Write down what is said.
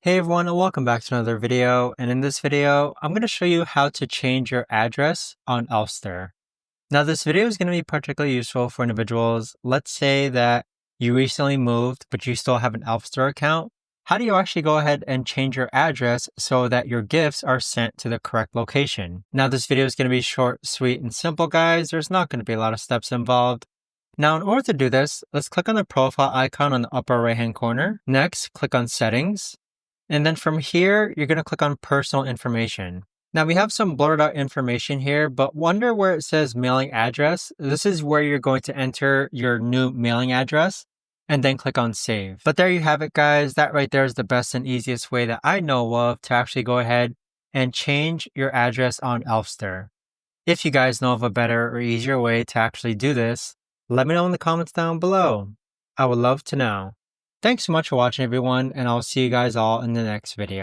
Hey everyone, and welcome back to another video. And in this video, I'm going to show you how to change your address on Elfster. Now, this video is going to be particularly useful for individuals. Let's say that you recently moved, but you still have an Elfster account. How do you actually go ahead and change your address so that your gifts are sent to the correct location? Now, this video is going to be short, sweet, and simple, guys. There's not going to be a lot of steps involved. Now, in order to do this, let's click on the profile icon on the upper right-hand corner. Next, click on Settings. And then from here, you're going to click on Personal Information. Now we have some blurred out information here, but wonder where it says mailing address. This is where you're going to enter your new mailing address and then click on Save. But there you have it, guys. That right there is the best and easiest way that I know of to actually go ahead and change your address on Elfster. If you guys know of a better or easier way to actually do this, let me know in the comments down below. I would love to know. Thanks so much for watching, everyone, and I'll see you guys all in the next video.